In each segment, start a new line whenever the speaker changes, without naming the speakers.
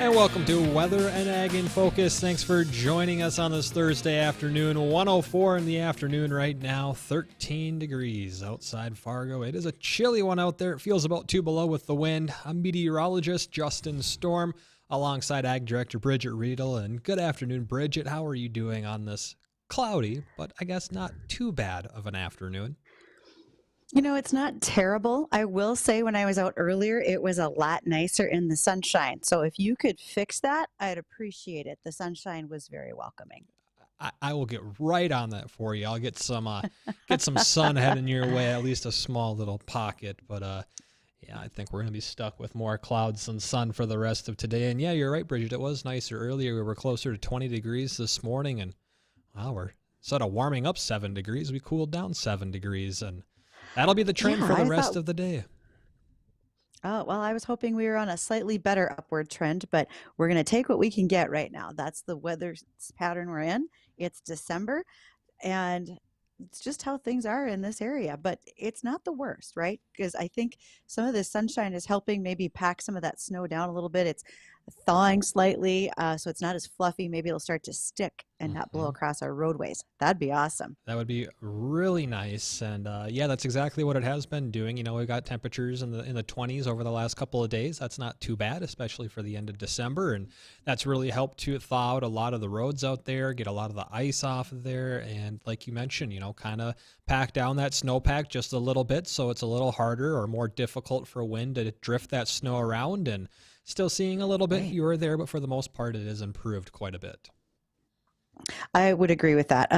And welcome to Weather and Ag in Focus. Thanks for joining us on this Thursday afternoon. 1:04 in the afternoon right now, 13 degrees outside Fargo. It is a chilly one out there. It feels about 2 below with the wind. I'm meteorologist Justin Storm alongside Ag Director Bridgette Readel. And good afternoon, Bridgette. How are you doing on this cloudy, but I guess not too bad of an afternoon?
You know, it's not terrible. I will say when I was out earlier, it was a lot nicer in the sunshine. So if you could fix that, I'd appreciate it. The sunshine was very welcoming.
I will get right on that for you. I'll get some sun heading your way, at least a small little pocket. But yeah, I think we're going to be stuck with more clouds than sun for the rest of today. And yeah, you're right, Bridgette. It was nicer earlier. We were closer to 20 degrees this morning. And wow, we're instead of warming up 7 degrees, we cooled down 7 degrees. And that'll be the trend for the rest of the day.
Oh, well, I was hoping we were on a slightly better upward trend, but we're going to take what we can get right now. That's the weather pattern we're in. It's December, and it's just how things are in this area. But it's not the worst, right? Because I think some of the sunshine is helping maybe pack some of that snow down a little bit. It's thawing slightly, so it's not as fluffy. Maybe it'll start to stick and not blow across our roadways. That'd be awesome.
That would be really nice. And yeah, that's exactly what it has been doing. You know, we've got temperatures in the 20s over the last couple of days. That's not too bad, especially for the end of December. And that's really helped to thaw out a lot of the roads out there, get a lot of the ice off of there. And like you mentioned, you know, kind of pack down that snowpack just a little bit so it's a little harder or more difficult for wind to drift that snow around. And still seeing a little bit here or there, but for the most part, it has improved quite a bit.
I would agree with that.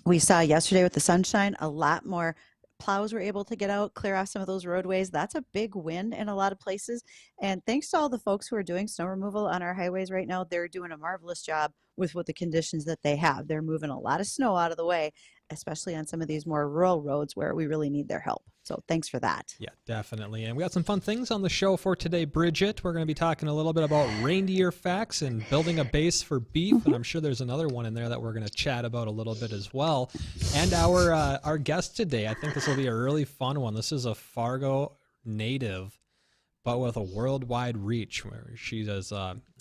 We saw yesterday with the sunshine, a lot more plows were able to get out, clear off some of those roadways. That's a big win in a lot of places. And thanks to all the folks who are doing snow removal on our highways right now, they're doing a marvelous job with what the conditions that they have. They're moving a lot of snow out of the way, especially on some of these more rural roads where we really need their help. So thanks for that.
Yeah, definitely. And we got some fun things on the show for today, Bridgette. We're going to be talking a little bit about reindeer facts and building a base for beef. And I'm sure there's another one in there that we're going to chat about a little bit as well. And our guest today, I think this will be a really fun one. This is a Fargo native, but with a worldwide reach, where she does,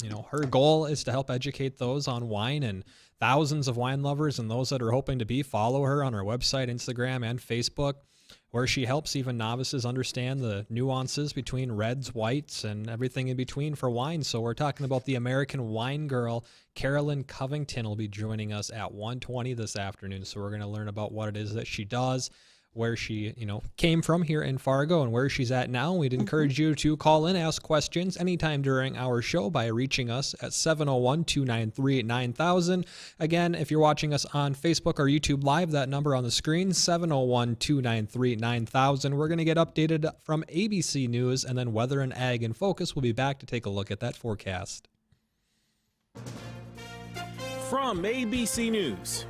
you know, her goal is to help educate those on wine, and thousands of wine lovers and those that are hoping to be follow her on her website, Instagram, and Facebook, where she helps even novices understand the nuances between reds, whites, and everything in between for wine. So we're talking about the American wine girl, Carolyn Covington, will be joining us at 1:20 this afternoon. So we're going to learn about what it is that she does, where she, you know, came from here in Fargo and where she's at now. We'd encourage you to call in, ask questions anytime during our show by reaching us at 701-293-9000. Again, if you're watching us on Facebook or YouTube Live, that number on the screen, 701-293-9000. We're going to get updated from ABC News, and then Weather and Ag in Focus. We'll be back to take a look at that forecast.
From ABC News,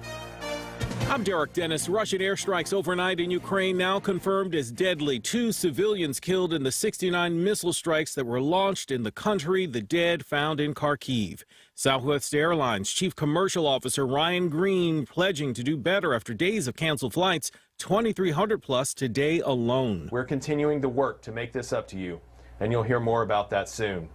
I'm Derek Dennis. Russian airstrikes overnight in Ukraine now confirmed as deadly. 2 civilians killed in the 69 missile strikes that were launched in the country. The dead found in Kharkiv. Southwest Airlines Chief Commercial Officer Ryan Green pledging to do better after days of canceled flights, 2,300 plus today alone.
We're continuing to work to make this up to you, and you'll hear more about that soon.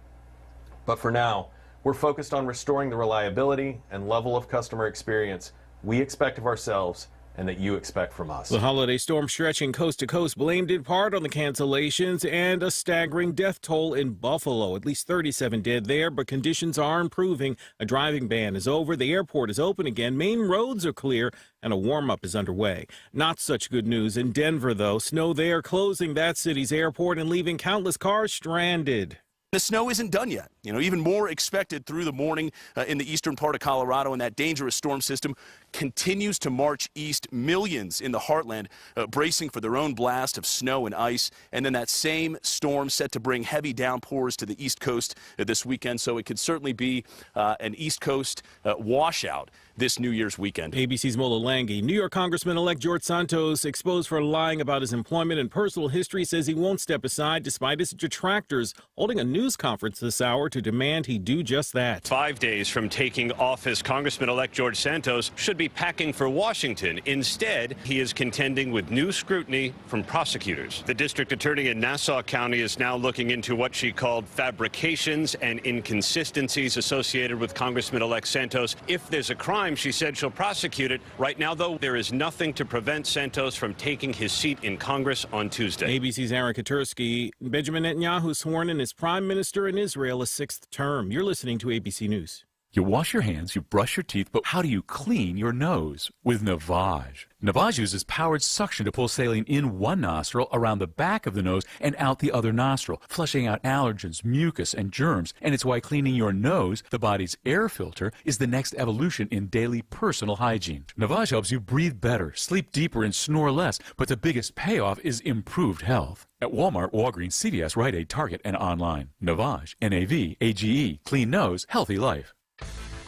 But for now, we're focused on restoring the reliability and level of customer experience we expect of ourselves and that you expect from us.
The holiday storm stretching coast to coast blamed in part on the cancellations and a staggering death toll in Buffalo. At least 37 dead there, but conditions are improving. A driving ban is over. The airport is open again. Main roads are clear and a warm-up is underway. Not such good news in Denver, though. Snow there closing that city's airport and leaving countless cars stranded.
The snow isn't done yet. You know, even more expected through the morning in the eastern part of Colorado, and that dangerous storm system continues to march east. Millions in the heartland bracing for their own blast of snow and ice, and then that same storm set to bring heavy downpours to the east coast this weekend, so it could certainly be an east coast washout this New Year's weekend.
ABC's Mola Lange. New York Congressman-elect George Santos, exposed for lying about his employment and personal history, says he won't step aside despite his detractors holding a news conference this hour to demand he do just that.
5 days from taking office, Congressman-elect George Santos should be be packing for Washington. Instead, he is contending with new scrutiny from prosecutors. The district attorney in Nassau County is now looking into what she called fabrications and inconsistencies associated with Congressman-elect Santos. If there's a crime, she said she'll prosecute it. Right now, though, there is nothing to prevent Santos from taking his seat in Congress on Tuesday.
ABC's Aaron Katursky. Benjamin Netanyahu sworn in as prime minister in Israel a sixth term. You're listening to ABC News.
You wash your hands, you brush your teeth, but how do you clean your nose? With Navage. Navage uses powered suction to pull saline in one nostril, around the back of the nose, and out the other nostril, flushing out allergens, mucus, and germs. And it's why cleaning your nose, the body's air filter, is the next evolution in daily personal hygiene. Navage helps you breathe better, sleep deeper, and snore less, but the biggest payoff is improved health. At Walmart, Walgreens, CVS, Rite Aid, Target, and online. Navage, N-A-V-A-G-E, clean nose, healthy life.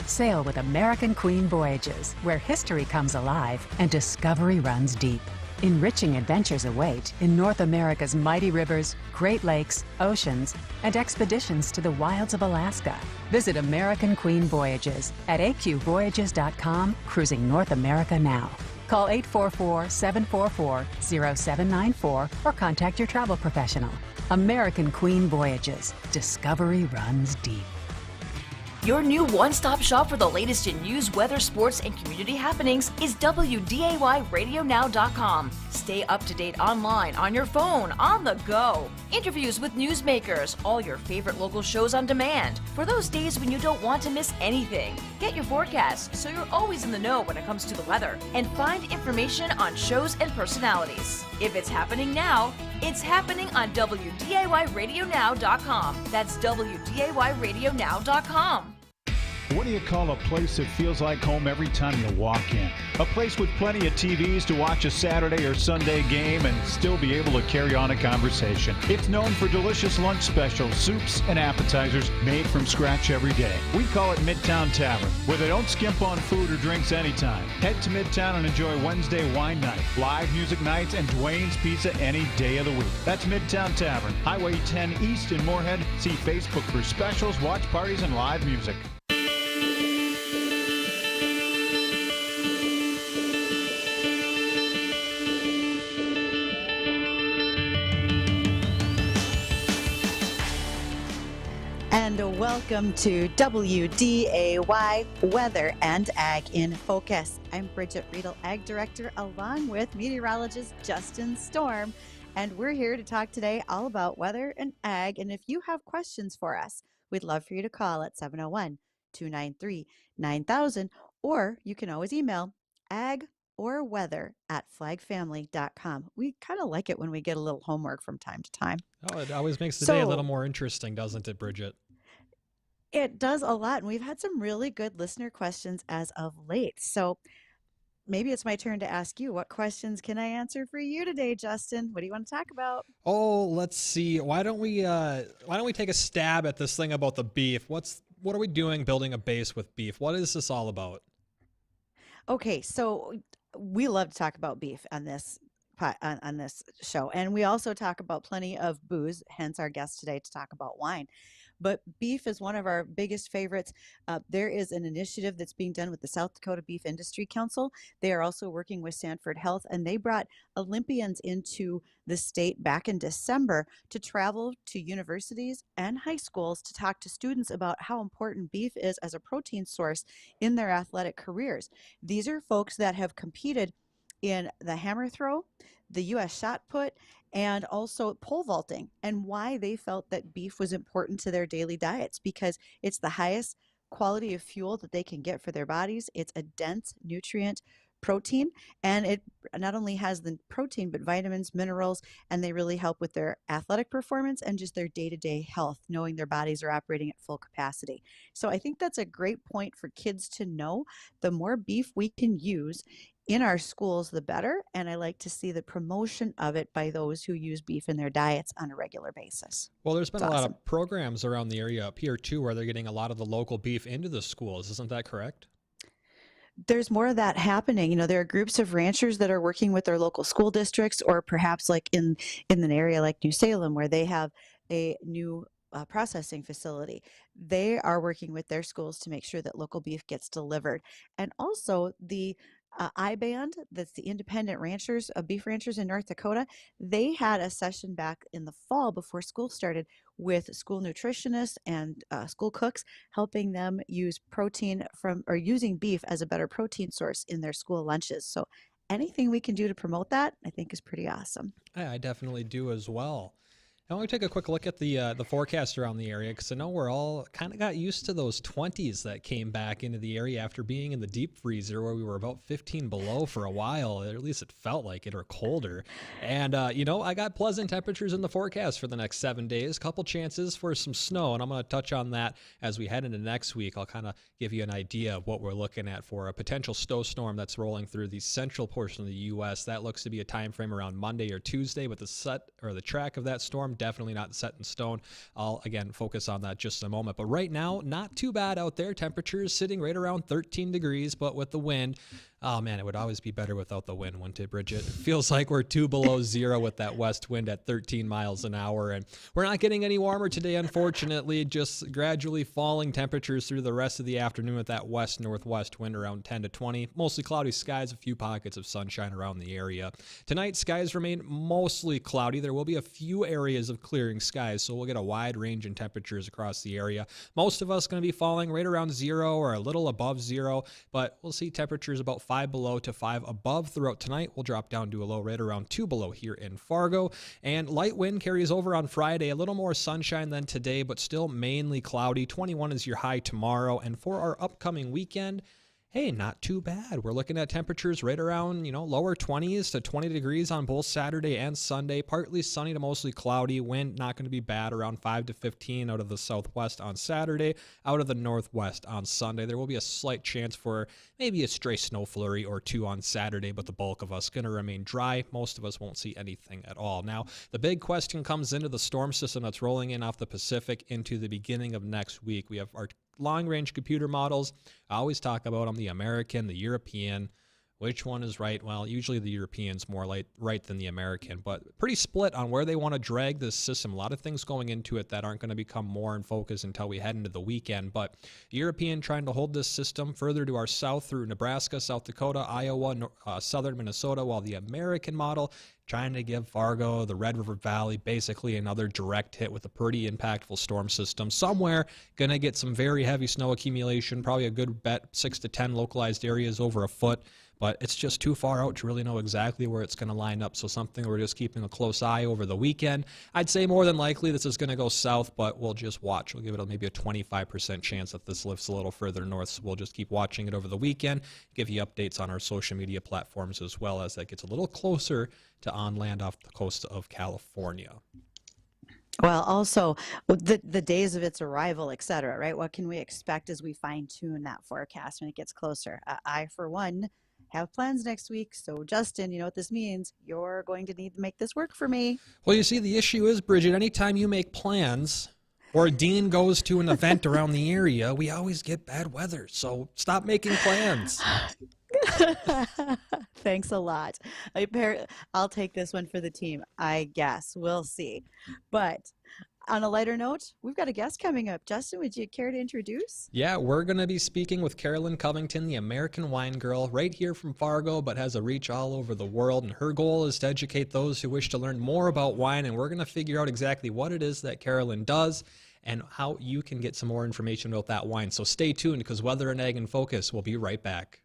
Sail with American Queen Voyages, where history comes alive and discovery runs deep. Enriching adventures await in North America's mighty rivers, Great Lakes, oceans, and expeditions to the wilds of Alaska. Visit American Queen Voyages at aqvoyages.com, cruising North America now. Call 844-744-0794 or contact your travel professional. American Queen Voyages. Discovery runs deep.
Your new one-stop shop for the latest in news, weather, sports, and community happenings is WDAYRadioNow.com. Stay up to date online, on your phone, on the go. Interviews with newsmakers, all your favorite local shows on demand. For those days when you don't want to miss anything. Get your forecast so you're always in the know when it comes to the weather. And find information on shows and personalities. If it's happening now, it's happening on WDAYRadioNow.com. That's WDAYRadioNow.com.
What do you call a place that feels like home every time you walk in? A place with plenty of TVs to watch a Saturday or Sunday game and still be able to carry on a conversation. It's known for delicious lunch specials, soups, and appetizers made from scratch every day. We call it Midtown Tavern, where they don't skimp on food or drinks anytime. Head to Midtown and enjoy Wednesday wine night, live music nights, and Dwayne's Pizza any day of the week. That's Midtown Tavern, Highway 10 East in Moorhead. See Facebook for specials, watch parties, and live music.
And welcome to WDAY Weather and Ag in Focus. I'm Bridgette, Readel Ag Director, along with meteorologist Justin Storm. And we're here to talk today all about weather and ag. And if you have questions for us, we'd love for you to call at 701-293-9000, or you can always email agorweather@flagfamily.com. We kind of like it when we get a little homework from time to time.
Oh, it always makes the day a little more interesting, doesn't it, Bridgette?
It does a lot, and we've had some really good listener questions as of late. So maybe it's my turn to ask you, what questions can I answer for you today, Justin? What do you want to talk about?
Oh, let's see. Why don't we take a stab at this thing about the beef? What are we doing building a base with beef? What is this all about?
Okay, so we love to talk about beef on this show, and we also talk about plenty of booze, hence our guest today to talk about wine. But beef is one of our biggest favorites. There is an initiative that's being done with the South Dakota Beef Industry Council. They are also working with Sanford Health, and they brought Olympians into the state back in December to travel to universities and high schools to talk to students about how important beef is as a protein source in their athletic careers. These are folks that have competed in the hammer throw, the U.S. shot put, and also pole vaulting, and why they felt that beef was important to their daily diets, because it's the highest quality of fuel that they can get for their bodies. It's a dense nutrient protein, and it not only has the protein, but vitamins, minerals, and they really help with their athletic performance and just their day-to-day health, knowing their bodies are operating at full capacity. So I think that's a great point for kids to know. The more beef we can use in our schools, the better. And I like to see the promotion of it by those who use beef in their diets on a regular basis.
Well, there's been a lot of programs around the area up here too, where they're getting a lot of the local beef into the schools. Isn't that correct?
There's more of that happening. You know, there are groups of ranchers that are working with their local school districts, or perhaps like in an area like New Salem, where they have a new processing facility. They are working with their schools to make sure that local beef gets delivered. And also the I-Band, that's the independent ranchers, beef ranchers in North Dakota, they had a session back in the fall before school started with school nutritionists and school cooks, helping them use protein or using beef as a better protein source in their school lunches. So anything we can do to promote that, I think, is pretty awesome.
Yeah, I definitely do as well. I want to take a quick look at the forecast around the area, because I know we're all kind of got used to those 20s that came back into the area after being in the deep freezer where we were about 15 below for a while, or at least it felt like it, or colder. And, I got pleasant temperatures in the forecast for the next 7 days, couple chances for some snow, and I'm going to touch on that as we head into next week. I'll kind of give you an idea of what we're looking at for a potential snowstorm that's rolling through the central portion of the U.S. That looks to be a time frame around Monday or Tuesday, but the track of that storm definitely not set in stone. I'll again focus on that just in a moment, but right now not too bad out there. Temperatures sitting right around 13 degrees, but with the wind, oh man, it would always be better without the wind, wouldn't it, Bridgette? It feels like we're 2 below zero with that west wind at 13 miles an hour, and we're not getting any warmer today, unfortunately. Just gradually falling temperatures through the rest of the afternoon with that west-northwest wind around 10 to 20. Mostly cloudy skies, a few pockets of sunshine around the area. Tonight, skies remain mostly cloudy. There will be a few areas of clearing skies, so we'll get a wide range in temperatures across the area. Most of us going to be falling right around zero or a little above zero, but we'll see temperatures about 5 below to 5 above throughout tonight. We'll drop down to a low right around 2 below here in Fargo, and light wind carries over on Friday. A little more sunshine than today, but still mainly cloudy. 21 is your high tomorrow, and for our upcoming weekend, hey, not too bad. We're looking at temperatures right around, lower 20s to 20 degrees on both Saturday and Sunday. Partly sunny to mostly cloudy. Wind not going to be bad, around 5 to 15 out of the southwest on Saturday, out of the northwest on Sunday. There will be a slight chance for maybe a stray snow flurry or two on Saturday, but the bulk of us going to remain dry. Most of us won't see anything at all. Now, the big question comes into the storm system that's rolling in off the Pacific into the beginning of next week. We have our long-range computer models. I always talk about them, the American, the European. Which one is right? Well, usually the European's more right than the American, but pretty split on where they want to drag this system. A lot of things going into it that aren't going to become more in focus until we head into the weekend, but the European trying to hold this system further to our south through Nebraska, South Dakota, Iowa, southern Minnesota, while the American model trying to give Fargo, the Red River Valley, basically another direct hit with a pretty impactful storm system. Somewhere going to get some very heavy snow accumulation, probably a good bet 6 to 10 localized areas over a foot, but it's just too far out to really know exactly where it's going to line up. So something we're just keeping a close eye over the weekend. I'd say more than likely this is going to go south, but we'll just watch. We'll give it maybe a 25% chance that this lifts a little further north. So we'll just keep watching it over the weekend, give you updates on our social media platforms as well as that gets a little closer to on land off the coast of California.
Well, also the days of its arrival, et cetera, right? What can we expect as we fine tune that forecast when it gets closer? I, for one, have plans next week. So Justin, you know what this means. You're going to need to make this work for me.
Well, you see, the issue is, Bridgette, anytime you make plans or Dean goes to an event around the area, we always get bad weather. So stop making plans.
Thanks a lot. I'll take this one for the team, I guess. We'll see. But on a lighter note, we've got a guest coming up. Justin, would you care to introduce?
Yeah, we're going to be speaking with Carolyn Covington, the American wine girl, right here from Fargo, but has a reach all over the world. And her goal is to educate those who wish to learn more about wine. And we're going to figure out exactly what it is that Carolyn does and how you can get some more information about that wine. So stay tuned, because Weather and Ag in Focus will be right back.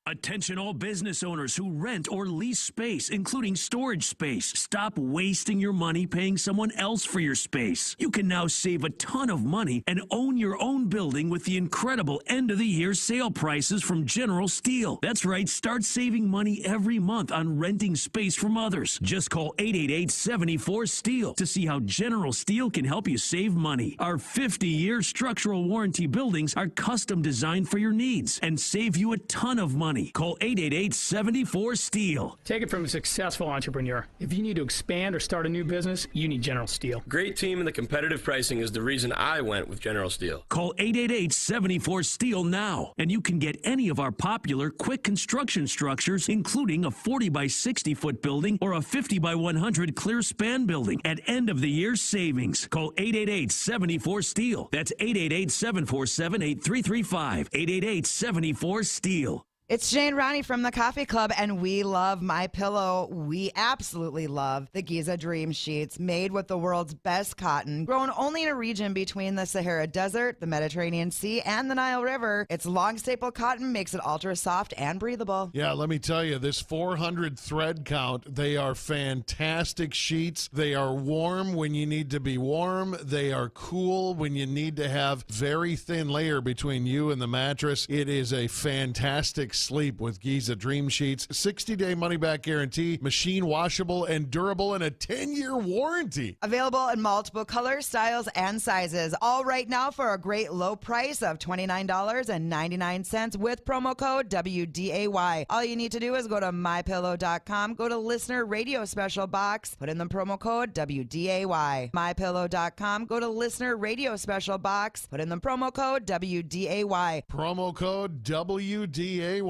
Attention all business owners who rent or lease space, including storage space. Stop wasting your money paying someone else for your space. You can now save a ton of money and own your own building with the incredible end-of-the-year sale prices from General Steel. That's right, start saving money every month on renting space from others. Just call 888-74-STEEL to see how General Steel can help you save money. Our 50-year structural warranty buildings are custom designed for your needs and save you a ton of money money. Call 888-74-STEEL.
Take it from a successful entrepreneur. If you need to expand or start a new business, you need General Steel.
Great team and the competitive pricing is the reason I went with General Steel.
Call 888-74-STEEL now, and you can get any of our popular quick construction structures, including a 40 by 60 foot building or a 50 by 100 clear span building at end of the year savings. Call 888-74-STEEL. That's 888-747-8335. 888-74-STEEL.
It's Jay and Ronnie from the Coffee Club, and we love MyPillow. We absolutely love the Giza Dream Sheets, made with the world's best cotton, grown only in a region between the Sahara Desert, the Mediterranean Sea, and the Nile River. Its long staple cotton makes it ultra soft and breathable.
Yeah, let me tell you, this 400 thread count, they are fantastic sheets. They are warm when you need to be warm. They are cool when you need to have very thin layer between you and the mattress. It is a fantastic sleep with Giza Dream Sheets. 60-day money-back guarantee, machine washable and durable, and a 10-year warranty.
Available in multiple colors, styles, and sizes. All right now for a great low price of $29.99 with promo code WDAY. All you need to do is go to MyPillow.com, go to Listener Radio Special Box, put in the promo code WDAY. MyPillow.com, go to Listener Radio Special Box, put in the promo code WDAY.
Promo code WDAY.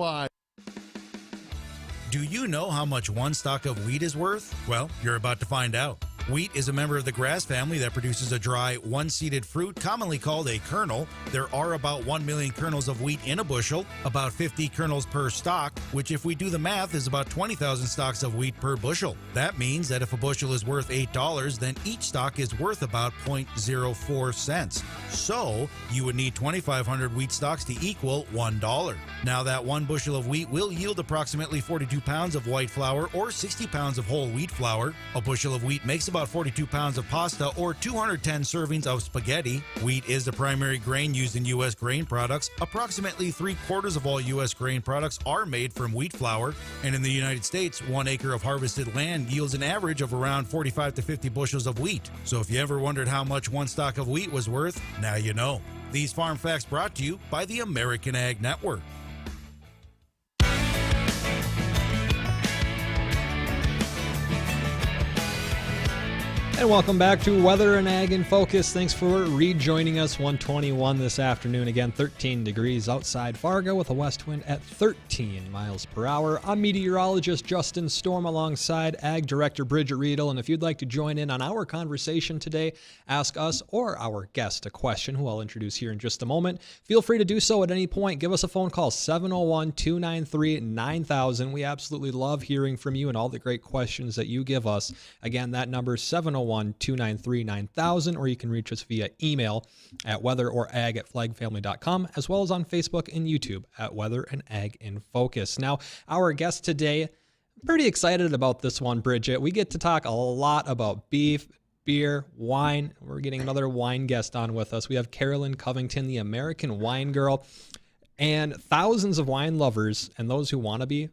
Do you know how much one stalk of wheat is worth? Well, you're about to find out. Wheat is a member of the grass family that produces a dry, one-seeded fruit commonly called a kernel. There are about 1 million kernels of wheat in a bushel, about 50 kernels per stalk, which if we do the math is about 20,000 stalks of wheat per bushel. That means that if a bushel is worth $8, then each stalk is worth about 0.04 cents. So you would need 2,500 wheat stalks to equal $1. Now that one bushel of wheat will yield approximately 42 pounds of white flour or 60 pounds of whole wheat flour. A bushel of wheat makes about 42 pounds of pasta or 210 servings of spaghetti. Wheat is the primary grain used in U.S. grain products. Approximately 3/4 of all U.S. grain products are made from wheat flour. And in the United States, 1 acre of harvested land yields an average of around 45 to 50 bushels of wheat. So if you ever wondered how much one stalk of wheat was worth, now you know. These farm facts brought to you by the American Ag Network.
And welcome back to Weather and Ag in Focus. Thanks for rejoining us. 121 this afternoon. Again, 13 degrees outside Fargo with a west wind at 13 miles per hour. I'm meteorologist Justin Storm alongside Ag Director Bridgette Readel. And if you'd like to join in on our conversation today, ask us or our guest a question, who I'll introduce here in just a moment. Feel free to do so at any point. Give us a phone call, 701-293-9000. We absolutely love hearing from you and all the great questions that you give us. Again, that number is 701-293-9000, or you can reach us via email at weatherorag@flagfamily.com, as well as on Facebook and YouTube at Weather and Ag in Focus. Now, our guest today, pretty excited about this one, Bridgette. We get to talk a lot about beef, beer, wine. We're getting another wine guest on with us. We have Carolyn Covington, the American wine girl, and thousands of wine lovers and those who want to be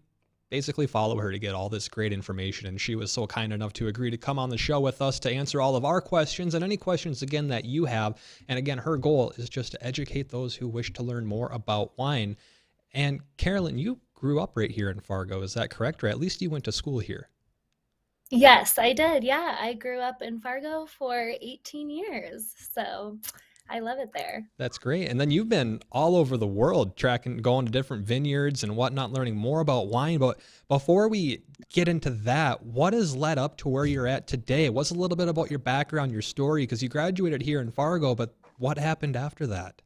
basically follow her to get all this great information. And she was so kind enough to agree to come on the show with us to answer all of our questions and any questions, again, that you have. And again, her goal is just to educate those who wish to learn more about wine. And Carolyn, you grew up right here in Fargo, is that correct? Or at least you went to school here.
Yes, I did. Yeah, I grew up in Fargo for 18 years. So I love it there.
That's great. And then you've been all over the world, going to different vineyards and whatnot, learning more about wine. But before we get into that, what has led up to where you're at today? What's a little bit about your background, your story? Because you graduated here in Fargo, but what happened after that?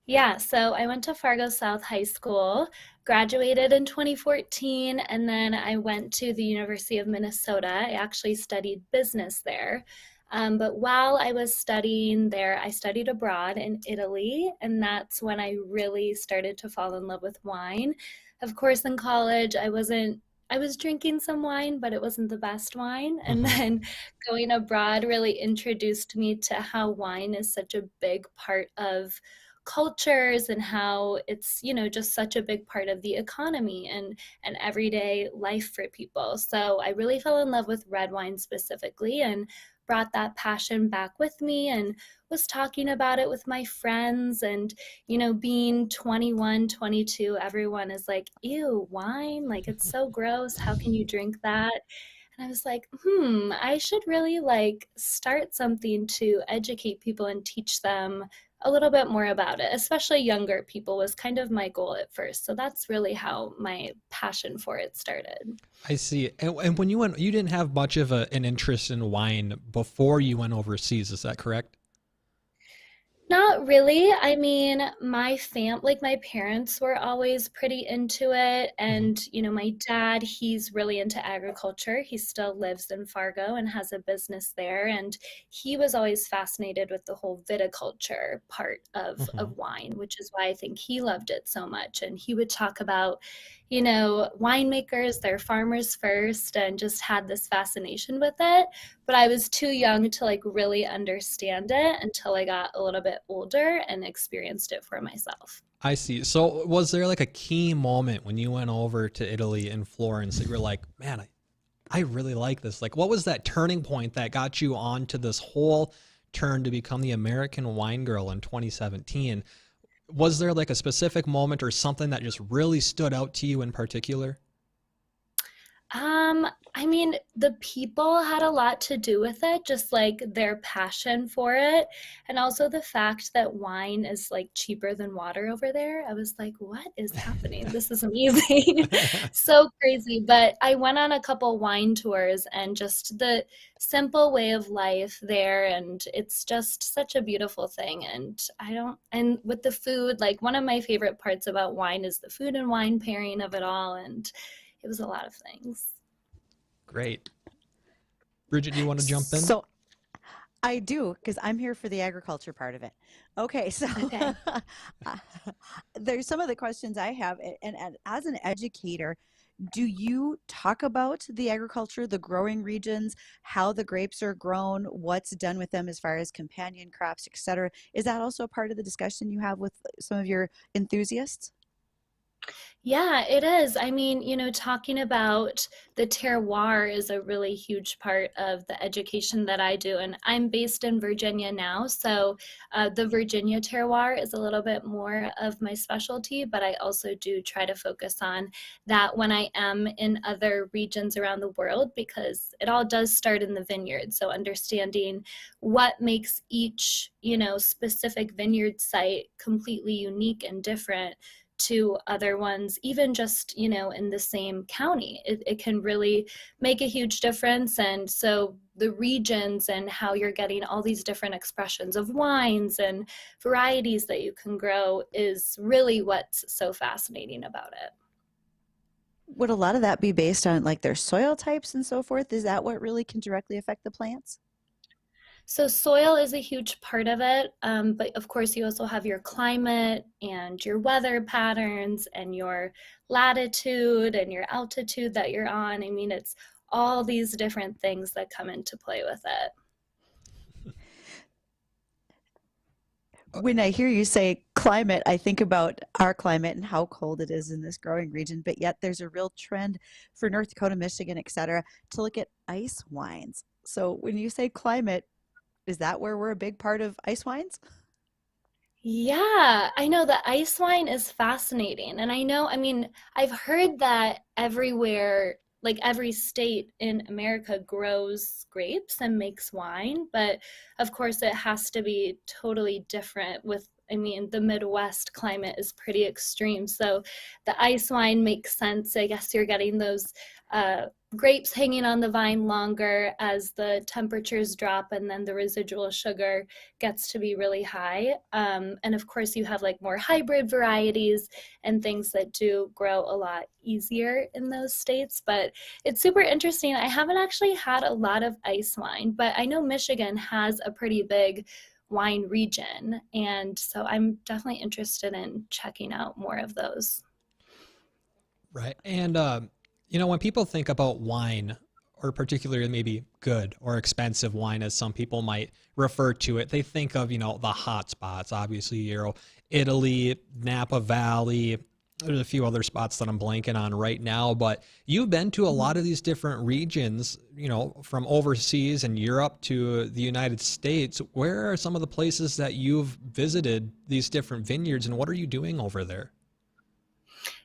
Yeah, so I went to Fargo South High School, graduated in 2014, and then I went to the University of Minnesota. I actually studied business there. But while I was studying there, I studied abroad in Italy, and that's when I really started to fall in love with wine. Of course, in college, I was drinking some wine, but it wasn't the best wine. And then going abroad really introduced me to how wine is such a big part of cultures and how it's, just such a big part of the economy and everyday life for people. So I really fell in love with red wine specifically. And brought that passion back with me and was talking about it with my friends. And, being 21, 22, everyone is like, ew, wine? Like, it's so gross. How can you drink that? And I was like, I should really start something to educate people and teach them a little bit more about it, especially younger people was kind of my goal at first. So that's really how my passion for it started.
I see. And when you went, you didn't have much of an interest in wine before you went overseas. Is that correct?
Not really. I mean, my parents were always pretty into it. And, my dad, he's really into agriculture. He still lives in Fargo and has a business there. And he was always fascinated with the whole viticulture part of wine, which is why I think he loved it so much. And he would talk about, winemakers, they're farmers first, and just had this fascination with it. But I was too young to really understand it until I got a little bit older and experienced it for myself.
I see. So was there a key moment when you went over to Italy and Florence that you were like, man, I really like this? What was that turning point that got you onto this whole turn to become the American wine girl in 2017? Was there a specific moment or something that just really stood out to you in particular?
I mean, the people had a lot to do with it, just their passion for it. And also the fact that wine is cheaper than water over there. I was like, what is happening? This is amazing. So crazy. But I went on a couple wine tours and just the simple way of life there. And it's just such a beautiful thing. And with the food, one of my favorite parts about wine is the food and wine pairing of it all. And it was a lot of things.
Great. Bridgette, do you want to jump in?
So I do, because I'm here for the agriculture part of it. Okay, so there's some of the questions I have. And as an educator, do you talk about the agriculture, the growing regions, how the grapes are grown, what's done with them as far as companion crops, et cetera? Is that also a part of the discussion you have with some of your enthusiasts?
Yeah, it is. I mean, talking about the terroir is a really huge part of the education that I do. And I'm based in Virginia now. So the Virginia terroir is a little bit more of my specialty, but I also do try to focus on that when I am in other regions around the world, because it all does start in the vineyard. So understanding what makes each, specific vineyard site completely unique and different to other ones, even just, in the same county. It can really make a huge difference. And so the regions and how you're getting all these different expressions of wines and varieties that you can grow is really what's so fascinating about it.
Would a lot of that be based on their soil types and so forth? Is that what really can directly affect the plants?
So soil is a huge part of it, but of course you also have your climate and your weather patterns and your latitude and your altitude that you're on. I mean, it's all these different things that come into play with it.
When I hear you say climate, I think about our climate and how cold it is in this growing region, but yet there's a real trend for North Dakota, Michigan, et cetera, to look at ice wines. So when you say climate, is that where we're a big part of ice wines?
Yeah, I know the ice wine is fascinating. And I've heard that everywhere, every state in America grows grapes and makes wine, but of course it has to be totally different the Midwest climate is pretty extreme. So the ice wine makes sense. I guess you're getting those grapes hanging on the vine longer as the temperatures drop, and then the residual sugar gets to be really high. And of course you have more hybrid varieties and things that do grow a lot easier in those states. But it's super interesting. I haven't actually had a lot of ice wine, but I know Michigan has a pretty big wine region. And so I'm definitely interested in checking out more of those.
Right. And, when people think about wine, or particularly maybe good or expensive wine, as some people might refer to it, they think of, the hot spots, obviously, Italy, Napa Valley, there's a few other spots that I'm blanking on right now, but you've been to a lot of these different regions, you know, from overseas and Europe to the United States. Where are some of the places that you've visited these different vineyards, and what are you doing over there?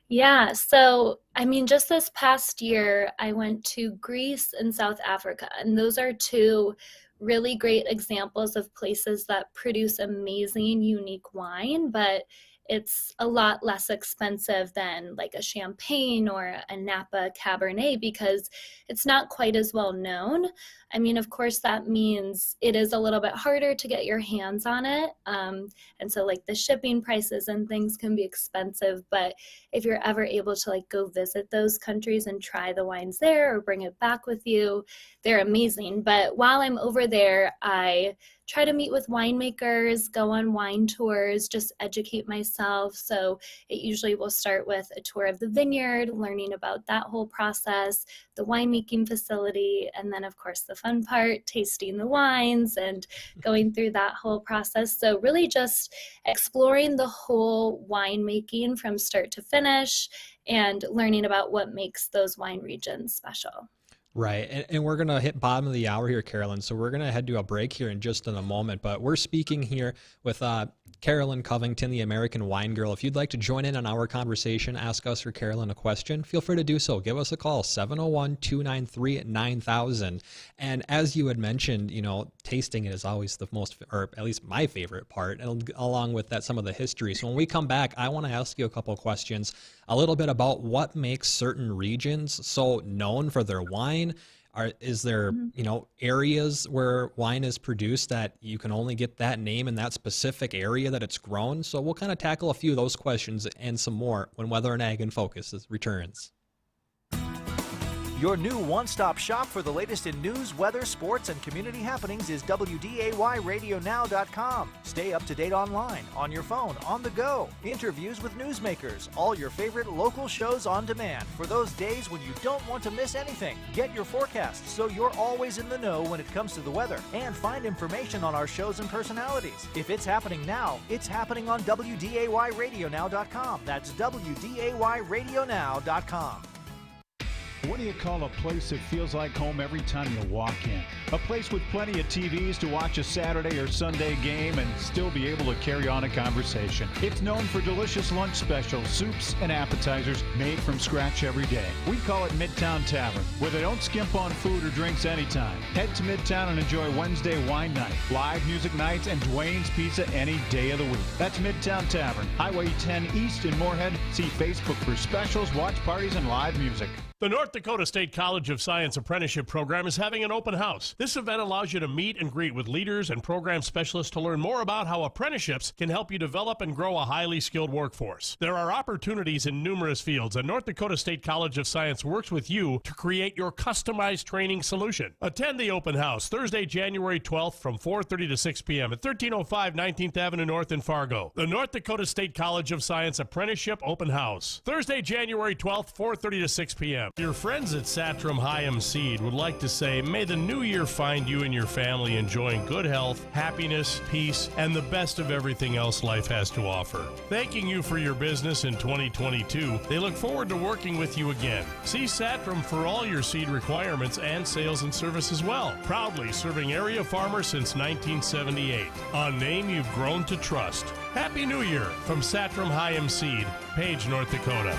Yeah, so I mean, just this past year, I went to Greece and South Africa, and those are two really great examples of places that produce amazing, unique wine, but it's a lot less expensive than like a Champagne or a Napa Cabernet because it's not quite as well known. I mean, of course, that means it is a little bit harder to get your hands on it. And so like the shipping prices and things can be expensive, but if you're ever able to like go visit those countries and try the wines there or bring it back with you, they're amazing. But while I'm over there, I try to meet with winemakers, go on wine tours, just educate myself. So it usually will start with a tour of the vineyard, learning about that whole process, the winemaking facility, and then of course the fun part, tasting the wines and going through that whole process. So really just exploring the whole winemaking from start to finish and learning about what makes those wine regions special.
Right. And we're going to hit bottom of the hour here, Carolyn. So we're going to head to a break here in just in a moment. But we're speaking here with Carolyn Covington, the American Wine Girl. If you'd like to join in on our conversation, ask us or Carolyn a question, feel free to do so. Give us a call, 701-293-9000. And as you had mentioned, you know, tasting it is always the most, or at least my favorite part, and along with that, some of the history. So when we come back, I want to ask you a couple of questions, a little bit about what makes certain regions so known for their wine. Is there, you know, areas where wine is produced that you can only get that name in that specific area that it's grown? So we'll kind of tackle a few of those questions and some more when Weather and Ag in Focus returns.
Your new one-stop shop for the latest in news, weather, sports, and community happenings is WDAYRadioNow.com. Stay up to date online, on your phone, on the go. Interviews with newsmakers, all your favorite local shows on demand for those days when you don't want to miss anything. Get your forecasts so you're always in the know when it comes to the weather, and find information on our shows and personalities. If it's happening now, it's happening on WDAYRadioNow.com. That's WDAYRadioNow.com.
What do you call a place that feels like home every time you walk in? A place with plenty of TVs to watch a Saturday or Sunday game and still be able to carry on a conversation. It's known for delicious lunch specials, soups, and appetizers made from scratch every day. We call it Midtown Tavern, where they don't skimp on food or drinks anytime. Head to Midtown and enjoy Wednesday wine night, live music nights, and Dwayne's Pizza any day of the week. That's Midtown Tavern, Highway 10 East in Moorhead. See Facebook for specials, watch parties, and live music.
The North Dakota State College of Science Apprenticeship Program is having an open house. This event allows you to meet and greet with leaders and program specialists to learn more about how apprenticeships can help you develop and grow a highly skilled workforce. There are opportunities in numerous fields, and North Dakota State College of Science works with you to create your customized training solution. Attend the open house Thursday, January 12th from 4:30 to 6 p.m. at 1305 19th Avenue North in Fargo. The North Dakota State College of Science Apprenticeship Open House. Thursday, January 12th, 4:30 to 6 p.m. Your friends at Satram Hyam Seed would like to say, may the new year find you and your family enjoying good health, happiness, peace, and the best of everything else life has to offer. Thanking you for your business in 2022, they look forward to working with you again. See Satram for all your seed requirements and sales and service as well. Proudly serving area farmers since 1978. A name you've grown to trust. Happy New Year from Satram Hyam Seed, Page, North Dakota.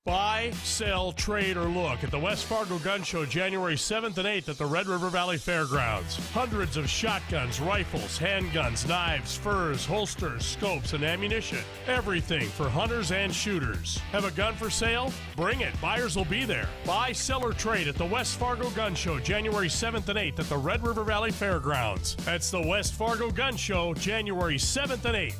Buy, sell, trade, or look at the West Fargo Gun Show January 7th and 8th at the Red River Valley Fairgrounds. Hundreds of shotguns, rifles, handguns, knives, furs, holsters, scopes, and ammunition. Everything for hunters and shooters. Have a gun for sale? Bring it. Buyers will be there. Buy, sell, or trade at the West Fargo Gun Show January 7th and 8th at the Red River Valley Fairgrounds. That's the West Fargo Gun Show January 7th and 8th.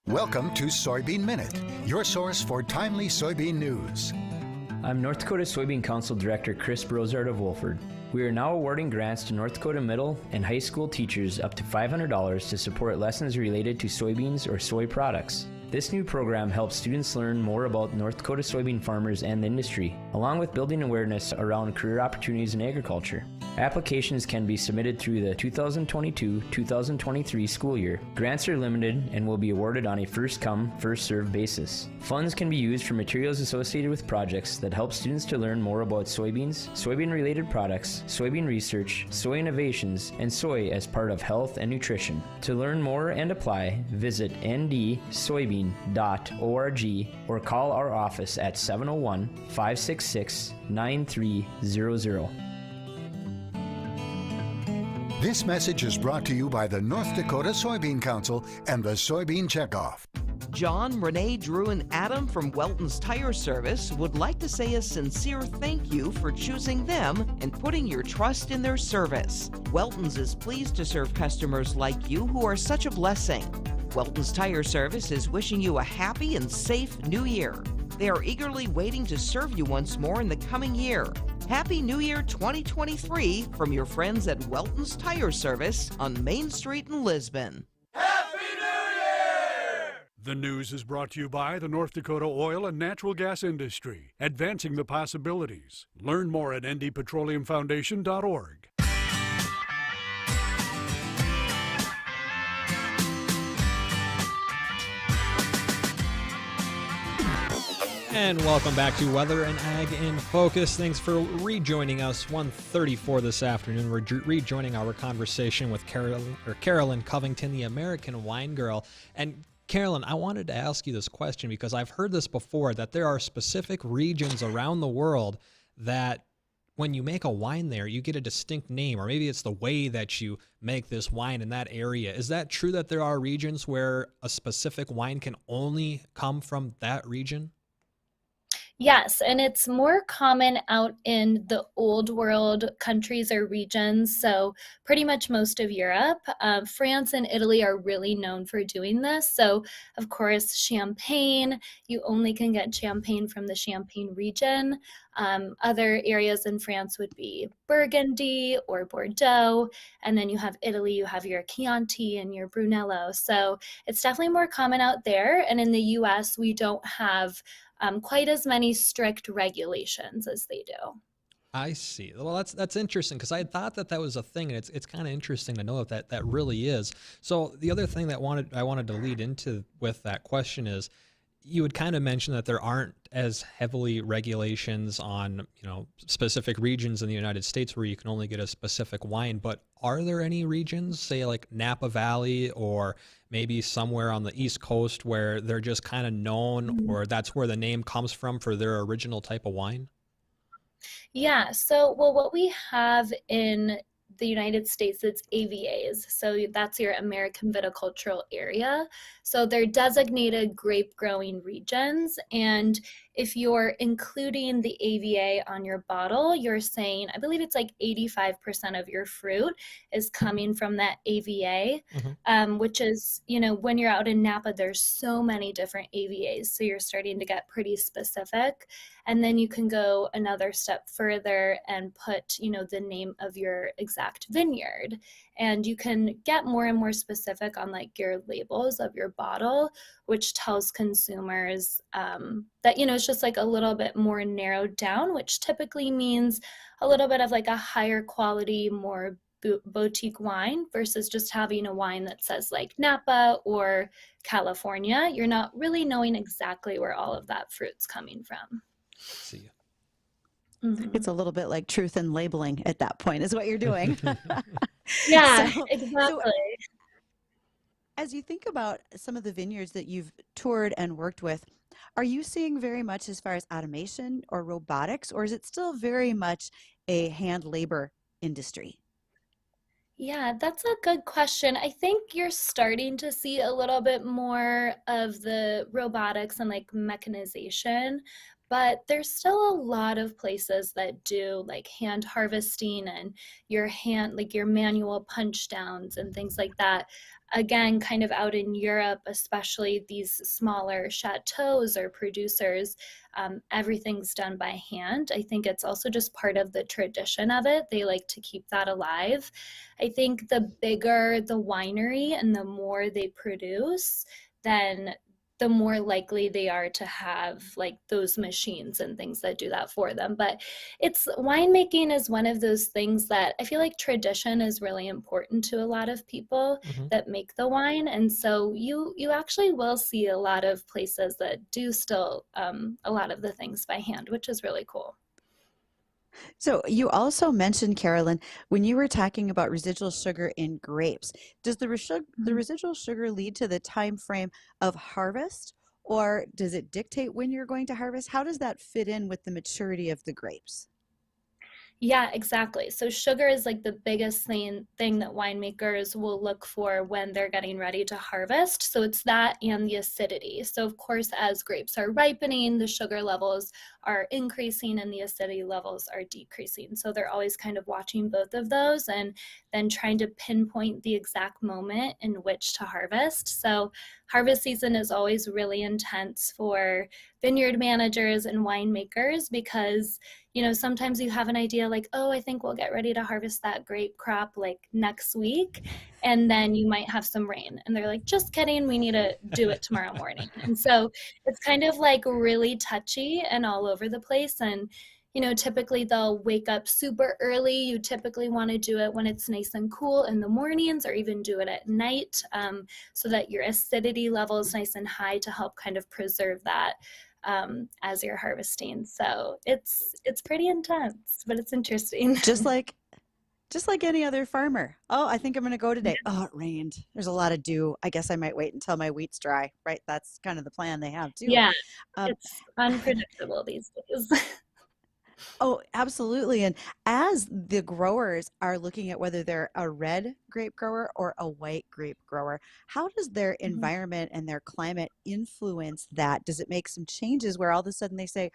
Welcome to Soybean Minute, your source for timely soybean news.
I'm North Dakota Soybean Council Director Chris Brozard of Wolford. We are now awarding grants to North Dakota middle and high school teachers up to $500 to support lessons related to soybeans or soy products. This new program helps students learn more about North Dakota soybean farmers and the industry, along with building awareness around career opportunities in agriculture. Applications can be submitted through the 2022-2023 school year. Grants are limited and will be awarded on a first-come, first-served basis. Funds can be used for materials associated with projects that help students to learn more about soybeans, soybean-related products, soybean research, soy innovations, and soy as part of health and nutrition. To learn more and apply, visit ndsoybean.org or call our office at 701-566-9300.
This message is brought to you by the North Dakota Soybean Council and the Soybean Checkoff.
John, Renee, Drew, and Adam from Welton's Tire Service would like to say a sincere thank you for choosing them and putting your trust in their service. Welton's is pleased to serve customers like you who are such a blessing. Welton's Tire Service is wishing you a happy and safe new year. They are eagerly waiting to serve you once more in the coming year. Happy New Year 2023 from your friends at Welton's Tire Service on Main Street in Lisbon.
The news is brought to you by the North Dakota oil and natural gas industry, advancing the possibilities. Learn more at ndpetroleumfoundation.org.
And welcome back to Weather and Ag in Focus. Thanks for rejoining us. 1:34 this afternoon. We're rejoining our conversation with Carolyn Covington, the American wine girl. And Carolyn, I wanted to ask you this question because I've heard this before, that there are specific regions around the world that when you make a wine there, you get a distinct name, or maybe it's the way that you make this wine in that area. Is that true that there are regions where a specific wine can only come from that region?
Yes, and it's more common out in the old world countries or regions, so pretty much most of Europe. France and Italy are really known for doing this. So, of course, Champagne, you only can get Champagne from the Champagne region. Other areas in France would be Burgundy or Bordeaux, and then you have Italy, you have your Chianti and your Brunello. So it's definitely more common out there, and in the US, we don't have quite as many strict regulations as they do.
I see. Well, that's interesting because I thought that was a thing, and it's kind of interesting to know that really is. So the other thing that I wanted to lead into with that question is, you had kind of mentioned that there aren't as heavily regulations on, specific regions in the United States where you can only get a specific wine, but are there any regions, say like Napa Valley or maybe somewhere on the East Coast, where they're just kind of known, or that's where the name comes from for their original type of wine?
Yeah, so what we have in the United States, it's AVAs. So that's your American Viticultural Area. So they're designated grape growing regions. And if you're including the AVA on your bottle, you're saying, I believe it's like 85% of your fruit is coming from that AVA, which is, when you're out in Napa, there's so many different AVAs. So you're starting to get pretty specific. And then you can go another step further and put, the name of your exact vineyard. And you can get more and more specific on like your labels of your bottle, which tells consumers that, it's just like a little bit more narrowed down, which typically means a little bit of like a higher quality, more boutique wine versus just having a wine that says like Napa or California. You're not really knowing exactly where all of that fruit's coming from.
See.
It's a little bit like truth in labeling at that point is what you're doing.
Yeah,
So
exactly.
as you think about some of the vineyards that you've toured and worked with, are you seeing very much as far as automation or robotics, or is it still very much a hand labor industry?
Yeah, that's a good question. I think you're starting to see a little bit more of the robotics and like mechanization, but there's still a lot of places that do like hand harvesting and your manual punch downs and things like that. Again, kind of out in Europe, especially these smaller chateaus or producers, everything's done by hand. I think it's also just part of the tradition of it. They like to keep that alive. I think the bigger the winery and the more they produce, then the more likely they are to have like those machines and things that do that for them. But winemaking is one of those things that I feel like tradition is really important to a lot of people that make the wine. And so you actually will see a lot of places that do still a lot of the things by hand, which is really cool.
So you also mentioned, Carolyn, when you were talking about residual sugar in grapes, does the residual sugar lead to the time frame of harvest, or does it dictate when you're going to harvest? How does that fit in with the maturity of the grapes?
Yeah, exactly. So sugar is like the biggest thing that winemakers will look for when they're getting ready to harvest. So it's that and the acidity. So of course, as grapes are ripening, the sugar levels are increasing and the acidity levels are decreasing. So they're always kind of watching both of those and then trying to pinpoint the exact moment in which to harvest. So harvest season is always really intense for vineyard managers and winemakers because, sometimes you have an idea like, oh, I think we'll get ready to harvest that grape crop like next week. And then you might have some rain. And they're like, just kidding, we need to do it tomorrow morning. And so it's kind of like really touchy and all over the place. And, typically they'll wake up super early. You typically want to do it when it's nice and cool in the mornings or even do it at night so that your acidity level is nice and high to help kind of preserve that as you're harvesting. So it's pretty intense, but it's interesting.
Just like any other farmer. Oh, I think I'm going to go today. Oh, it rained. There's a lot of dew. I guess I might wait until my wheat's dry, right? That's kind of the plan they have too.
Yeah, it's unpredictable these days.
Oh, absolutely. And as the growers are looking at whether they're a red grape grower or a white grape grower, how does their environment and their climate influence that? Does it make some changes where all of a sudden they say,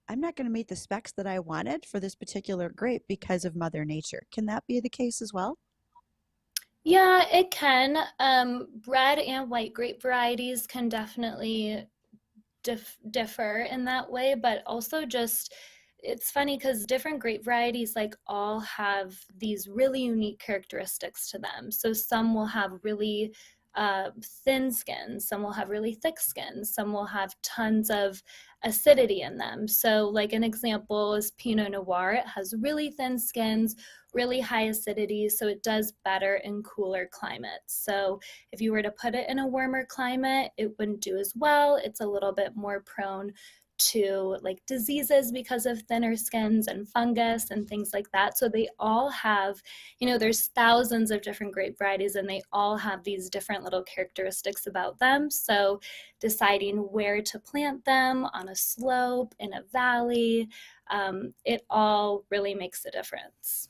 I'm not going to meet the specs that I wanted for this particular grape because of Mother Nature? Can that be the case as well?
Yeah, it can. Red and white grape varieties can definitely differ in that way, but also just it's funny because different grape varieties like all have these really unique characteristics to them. So some will have really thin skins, some will have really thick skins, some will have tons of acidity in them. So like an example is Pinot Noir. It has really thin skins, really high acidity, so it does better in cooler climates. So if you were to put it in a warmer climate, it wouldn't do as well. It's a little bit more prone to like diseases because of thinner skins and fungus and things like that. So they all have, there's thousands of different grape varieties and they all have these different little characteristics about them. So deciding where to plant them on a slope, in a valley, it all really makes a difference.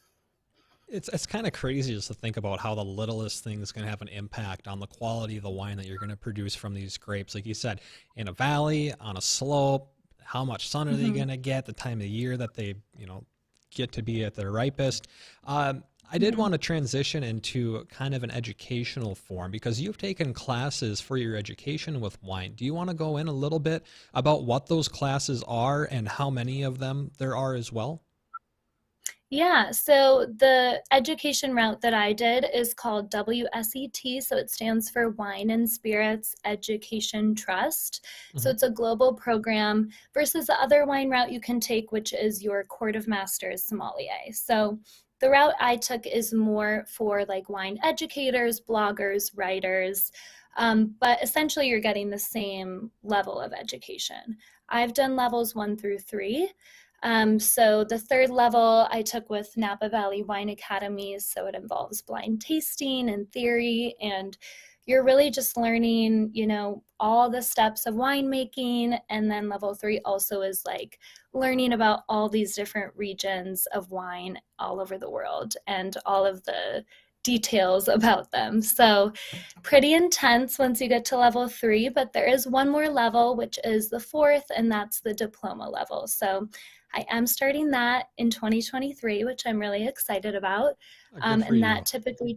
It's kind of crazy just to think about how the littlest thing is going to have an impact on the quality of the wine that you're going to produce from these grapes. Like you said, in a valley, on a slope, how much sun are they going to get, the time of year that they, get to be at their ripest. I did want to transition into kind of an educational form because you've taken classes for your education with wine. Do you want to go in a little bit about what those classes are and how many of them there are as well?
Yeah, so the education route that I did is called WSET, so it stands for Wine and Spirits Education Trust. So it's a global program versus the other wine route you can take, which is your Court of Masters Sommelier. So the route I took is more for like wine educators, bloggers, writers, but essentially you're getting the same level of education. I've done levels 1 through 3. So the third level I took with Napa Valley Wine Academy, so it involves blind tasting and theory, and you're really just learning, all the steps of winemaking. And then level 3 also is like learning about all these different regions of wine all over the world and all of the details about them. So pretty intense once you get to level 3, but there is one more level, which is the 4th, and that's the diploma level. So I am starting that in 2023, which I'm really excited about. And that typically,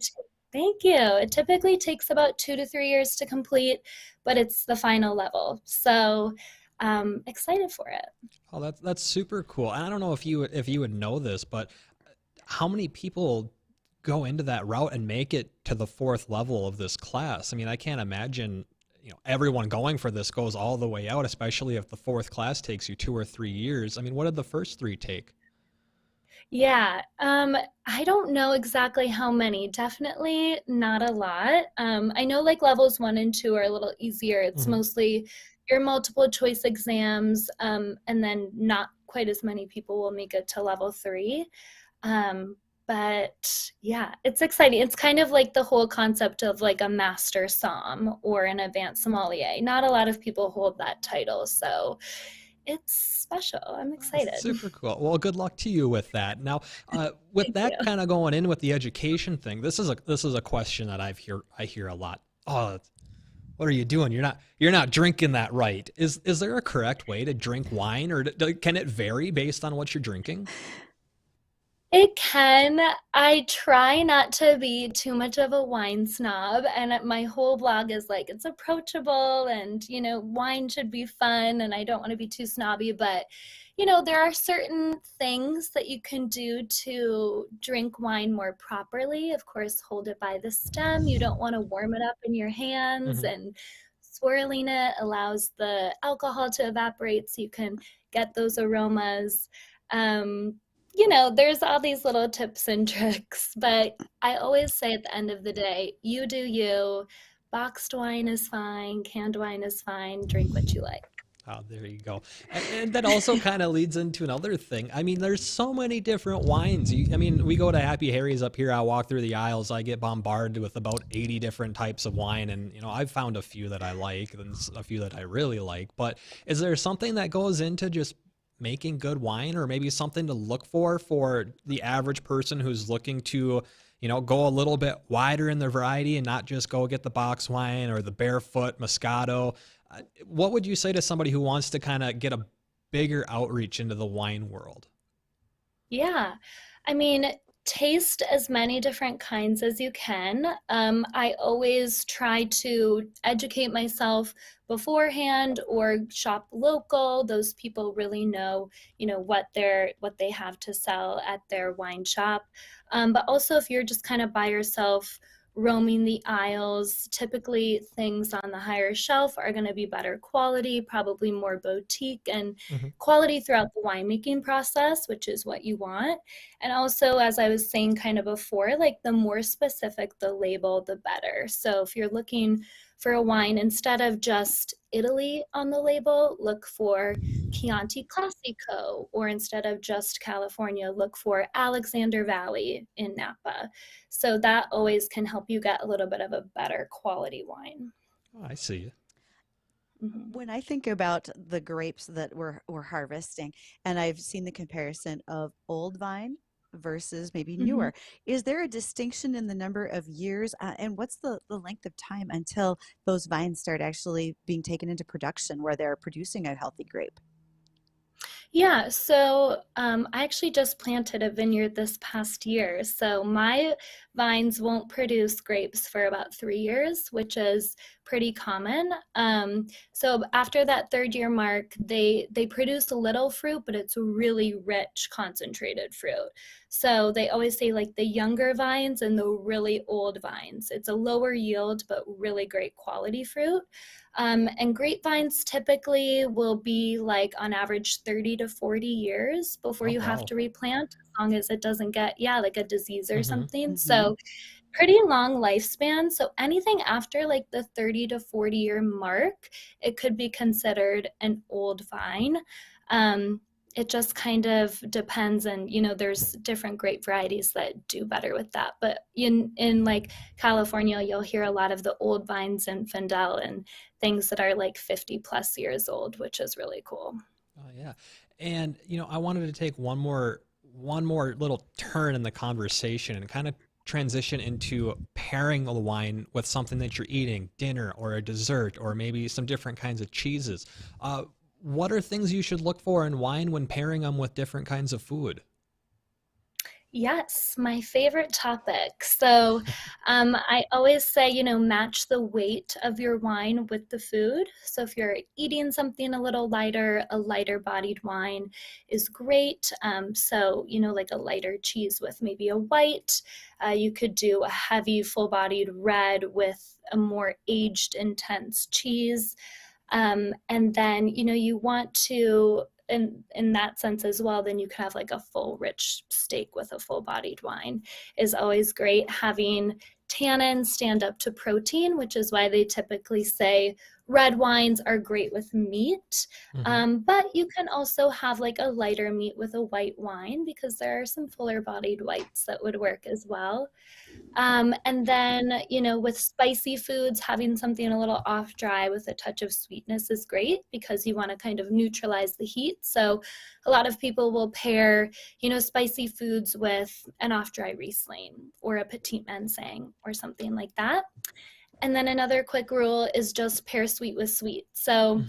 thank you. It typically takes about 2 to 3 years to complete, but it's the final level. So excited for it.
Oh, that's super cool. I don't know if you would know this, but how many people go into that route and make it to the 4th level of this class? I mean, I can't imagine everyone going for this goes all the way out, especially if the fourth class takes you 2 or 3 years. I mean, what did the first 3 take?
Yeah, I don't know exactly how many. Definitely not a lot. I know like levels 1 and 2 are a little easier. It's mostly your multiple choice exams, and then not quite as many people will make it to level 3. But yeah, it's exciting. It's kind of like the whole concept of like a master somm or an advanced sommelier. Not a lot of people hold that title, so it's special. I'm excited.
Super cool. Well, good luck to you with that. Now, with that kind of going in with the education thing, this is a question that I hear a lot. Oh, what are you doing? You're not drinking that right. Is there a correct way to drink wine, or can it vary based on what you're drinking?
It can. I try not to be too much of a wine snob, and my whole blog is like, it's approachable and, wine should be fun, and I don't want to be too snobby, but, there are certain things that you can do to drink wine more properly. Of course, hold it by the stem. You don't want to warm it up in your hands, and swirling it allows the alcohol to evaporate so you can get those aromas. There's all these little tips and tricks, but I always say at the end of the day, you do you. Boxed wine is fine, canned wine is fine, drink what you like.
Oh, there you go. And that also kind of leads into another thing. I mean, there's so many different wines. We go to Happy Harry's up here. I walk through the aisles. I get bombarded with about 80 different types of wine. And, I've found a few that I like and a few that I really like. But is there something that goes into just making good wine, or maybe something to look for the average person who's looking to, go a little bit wider in their variety and not just go get the box wine or the Barefoot Moscato? What would you say to somebody who wants to kind of get a bigger outreach into the wine world?
Yeah. Taste as many different kinds as you can. I always try to educate myself beforehand or shop local. Those people really know, what they have to sell at their wine shop. But also if you're just kind of by yourself roaming the aisles, typically things on the higher shelf are going to be better quality, probably more boutique and quality throughout the winemaking process, which is what you want. And also, as I was saying kind of before, like the more specific the label, the better. So if you're looking for a wine, instead of just Italy on the label, look for Chianti Classico, or instead of just California, look for Alexander Valley in Napa. So that always can help you get a little bit of a better quality wine.
Oh, I see you.
When I think about the grapes that we're harvesting, and I've seen the comparison of old vine versus maybe newer, is there a distinction in the number of years, and what's the length of time until those vines start actually being taken into production where they're producing a healthy grape?
Yeah, so I actually just planted a vineyard this past year. So my vines won't produce grapes for about 3 years, which is pretty common. So after that 3rd year mark, they produce a little fruit, but it's really rich, concentrated fruit. So they always say like the younger vines and the really old vines. It's a lower yield, but really great quality fruit. And grapevines typically will be like on average 30 to 40 years before you have to replant, as long as it doesn't get, like a disease or something. So pretty long lifespan. So anything after like the 30 to 40 year mark, it could be considered an old vine. It just kind of depends, and there's different grape varieties that do better with that. But in like California, you'll hear a lot of the old vines and Fendel and things that are like 50 plus years old, which is really cool.
Oh yeah. And I wanted to take one more little turn in the conversation and kind of transition into pairing the wine with something that you're eating, dinner or a dessert, or maybe some different kinds of cheeses. What are things you should look for in wine when pairing them with different kinds of food?
Yes, my favorite topic. So I always say, match the weight of your wine with the food. So if you're eating something a little lighter, a lighter bodied wine is great. So, like a lighter cheese with maybe a white. You could do a heavy, full bodied red with a more aged, intense cheese. And then, you want to, in that sense as well, then you can have like a full rich steak with a full bodied wine is always great. Having tannins stand up to protein, which is why they typically say red wines are great with meat. But you can also have like a lighter meat with a white wine because there are some fuller bodied whites that would work as well. And then, with spicy foods, having something a little off dry with a touch of sweetness is great because you want to kind of neutralize the heat. So a lot of people will pair, spicy foods with an off dry Riesling or a Petit Manseng or something like that. And then another quick rule is just pair sweet with sweet. So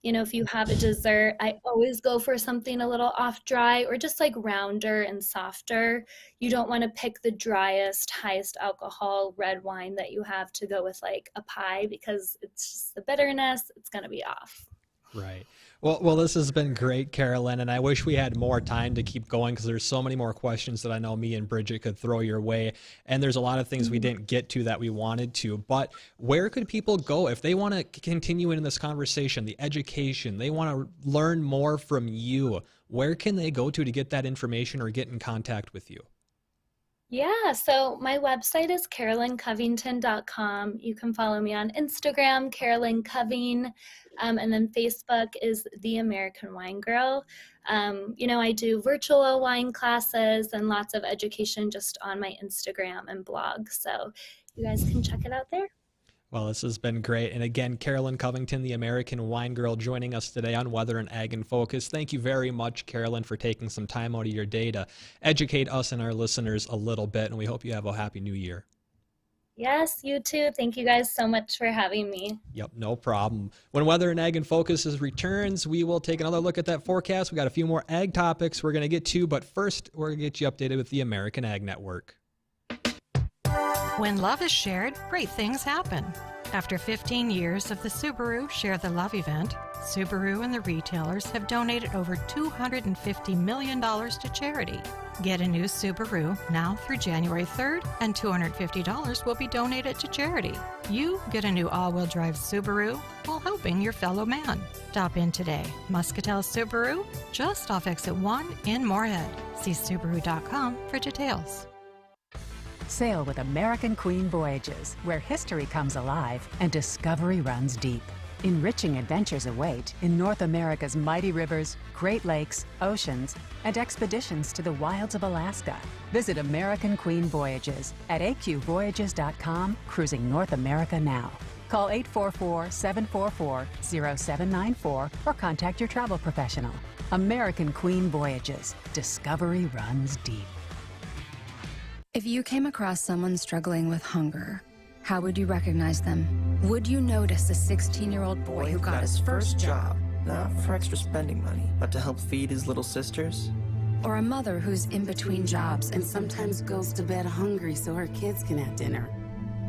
if you have a dessert, I always go for something a little off dry or just like rounder and softer. You don't want to pick the driest, highest alcohol red wine that you have to go with like a pie because it's just the bitterness, it's going to be off.
Right. Well, this has been great, Carolyn, and I wish we had more time to keep going because there's so many more questions that I know me and Bridgette could throw your way, and there's a lot of things we didn't get to that we wanted to. But where could people go if they want to continue in this conversation, the education, they want to learn more from you? Where can they go to get that information or get in contact with you?
Yeah, so my website is carolyncovington.com. You can follow me on Instagram, Carolyn Coving, and then Facebook is The American Wine Girl. I do virtual wine classes and lots of education just on my Instagram and blog. So you guys can check it out there.
Well, this has been great. And again, Carolyn Covington, the American Wine Girl, joining us today on Weather and Ag in Focus. Thank you very much, Carolyn, for taking some time out of your day to educate us and our listeners a little bit. And we hope you have a happy new year.
Yes, you too. Thank you guys so much for having me.
Yep, no problem. When Weather and Ag in Focus returns, we will take another look at that forecast. We got a few more ag topics we're going to get to, but first, we're going to get you updated with the American Ag Network.
When love is shared, great things happen. After 15 years of the Subaru Share the Love event, Subaru and the retailers have donated over $250 million to charity. Get a new Subaru now through January 3rd, and $250 will be donated to charity. You get a new all-wheel drive Subaru while helping your fellow man. Stop in today. Muscatel Subaru, just off exit 1 in Moorhead. See Subaru.com for details.
Sail with American Queen Voyages, where history comes alive and discovery runs deep. Enriching adventures await in North America's mighty rivers, Great Lakes, oceans, and expeditions to the wilds of Alaska. Visit American Queen Voyages at aqvoyages.com, cruising North America now. Call 844-744-0794 or contact your travel professional. American Queen Voyages. Discovery runs deep.
If you came across someone struggling with hunger, how would you recognize them? Would you notice a 16-year-old boy who got his first job?
Not for extra spending money, but to help feed his little sisters?
Or a mother who's in between jobs and sometimes goes to bed hungry so her kids can have dinner?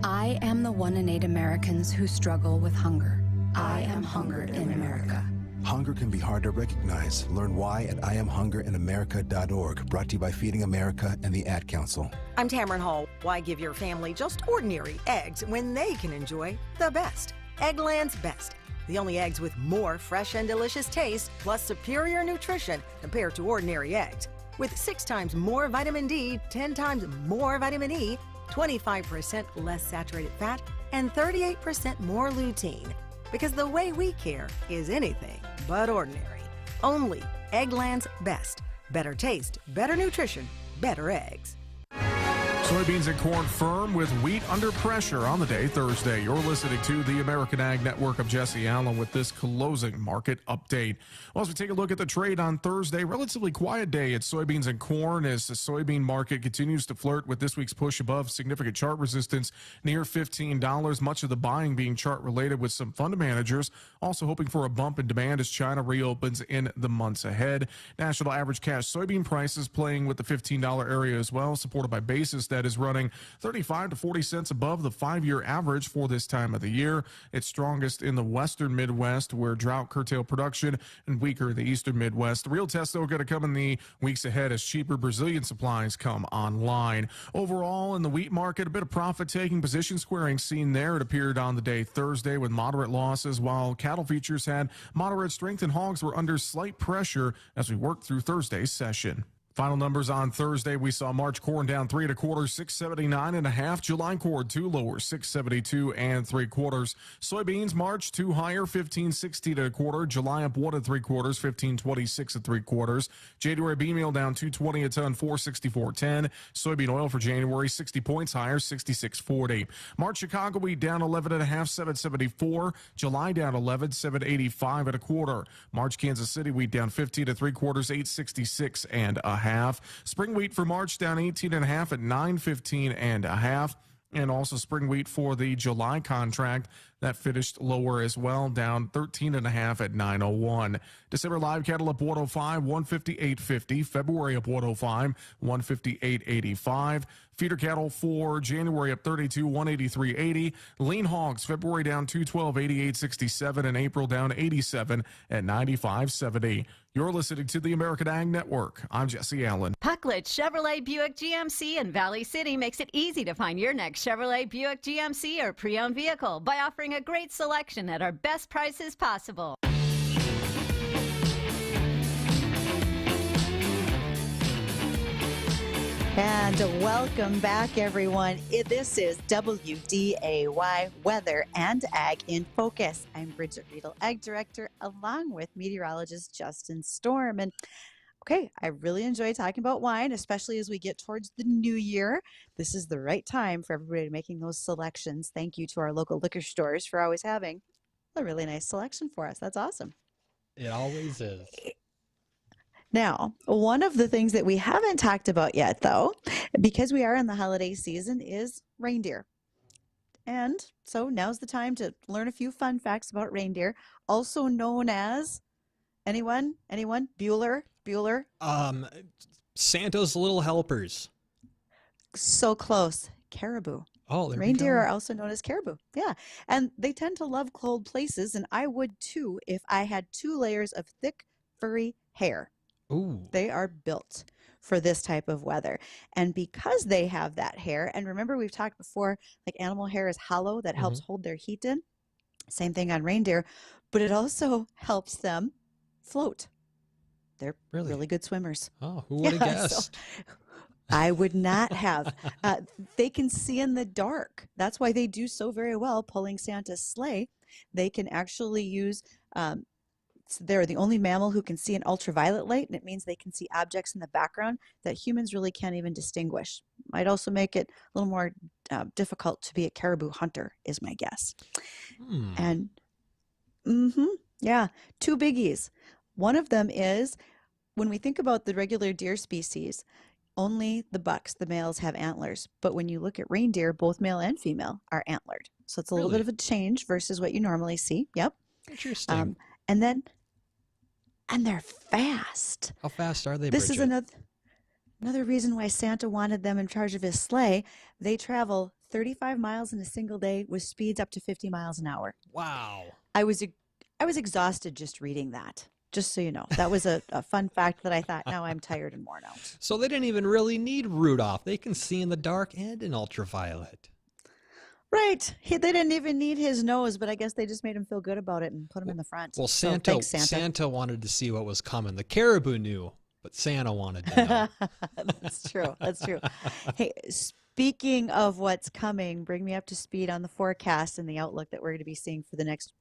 I am the 1 in 8 Americans who struggle with hunger. I am hungered in America.
Hunger can be hard to recognize. Learn why at IamHungeredInAmerica.org. Brought to you by Feeding America and the Ad Council.
I'm Tamron Hall. Why give your family just ordinary eggs when they can enjoy the best? Eggland's Best. The only eggs with more fresh and delicious taste, plus superior nutrition compared to ordinary eggs. With 6 times more vitamin D, 10 times more vitamin E, 25% less saturated fat, and 38% more lutein. Because the way we care is anything but ordinary. Only Eggland's Best. Better taste, better nutrition, better eggs.
Soybeans and corn firm with wheat under pressure on the day Thursday. You're listening to the American Ag Network. of Jesse Allen with this closing market update. Well, as we take a look at the trade on Thursday, relatively quiet day at soybeans and corn as the soybean market continues to flirt with this week's push above significant chart resistance near $15. Much of the buying being chart related with some fund managers also hoping for a bump in demand as China reopens in the months ahead. National average cash soybean prices playing with the $15 area as well, supported by basis that is running 35 to 40 cents above the 5-year average for this time of the year. It's strongest in the western Midwest, where drought curtailed production, and weaker in the eastern Midwest. The real test, though, going to come in the weeks ahead as cheaper Brazilian supplies come online. Overall, in the wheat market, a bit of profit-taking, position squaring seen there. It appeared on the day Thursday with moderate losses, while cattle futures had moderate strength and hogs were under slight pressure as we worked through Thursday's session. Final numbers on Thursday, we saw March corn down 3 1/4, 679.5. July corn 2 lower, 672 3/4. Soybeans March 2 higher, 1560 1/4. July up 1 3/4, 1526 3/4. January bean meal down 220 a ton, 464.10. Soybean oil for January 60 points higher, 66.40. March Chicago wheat down 11.5, 774. July down 11, 785 1/4. March Kansas City wheat down 15 3/4, 866 1/2. Spring wheat for March down 18.5 at 915 1/2. And also spring wheat for the July contract that finished lower as well, down 13.5 at 901. December live cattle up 105, 158.50. February up 105, 158.85. Feeder cattle for January up 32, 183.80. Lean hogs February down 212, 88.67, and April down 87 at 95.70. You're listening to the American Ag Network. I'm Jesse Allen.
Pucklet Chevrolet Buick GMC in Valley City makes it easy to find your next Chevrolet Buick GMC or pre-owned vehicle by offering a great selection at our best prices possible.
And welcome back, everyone. This is WDAY Weather and Ag in Focus. I'm Bridgette, Readel, Ag Director, along with meteorologist Justin Storm. And okay, I really enjoy talking about wine, especially as we get towards the new year. This is the right time for everybody making those selections. Thank you to our local liquor stores for always having a really nice selection for us. That's awesome.
It always is.
Now, one of the things that we haven't talked about yet, though, because we are in the holiday season, is reindeer. And so now's the time to learn a few fun facts about reindeer, also known as, anyone? Bueller?
Santa's little helpers.
So close. Caribou.
Oh, there
Reindeer
we go.
are also known as caribou. Yeah. And they tend to love cold places, and I would too if I had 2 layers of thick, furry hair.
Ooh.
They are built for this type of weather. And because they have that hair, and remember we've talked before, like animal hair is hollow, that helps hold their heat in. Same thing on reindeer, but it also helps them float. They're really good swimmers.
Oh, who would have guessed?
I would not have. They can see in the dark. That's why they do so very well pulling Santa's sleigh. They can actually use they're the only mammal who can see in ultraviolet light, and it means they can see objects in the background that humans really can't even distinguish. Might also make it a little more difficult to be a caribou hunter, is my guess. And yeah, 2 biggies. One of them is, when we think about the regular deer species, only the bucks, the males, have antlers. But when you look at reindeer, both male and female are antlered. So it's a little bit of a change versus what you normally see. Yep.
Interesting.
And they're fast.
How fast are they,
This is
Bridgette?
another reason why Santa wanted them in charge of his sleigh. They travel 35 miles in a single day with speeds up to 50 miles an hour.
Wow.
I was exhausted just reading that. Just so you know, that was a fun fact that I thought, now I'm tired and worn out.
So they didn't even really need Rudolph. They can see in the dark and in ultraviolet.
Right. They didn't even need his nose, but I guess they just made him feel good about it and put him in the front.
Well,
So
Santa,
thanks, Santa.
Santa wanted to see what was coming. The caribou knew, but Santa wanted to know.
That's true. That's true. Hey, speaking of what's coming, bring me up to speed on the forecast and the outlook that we're going to be seeing for the next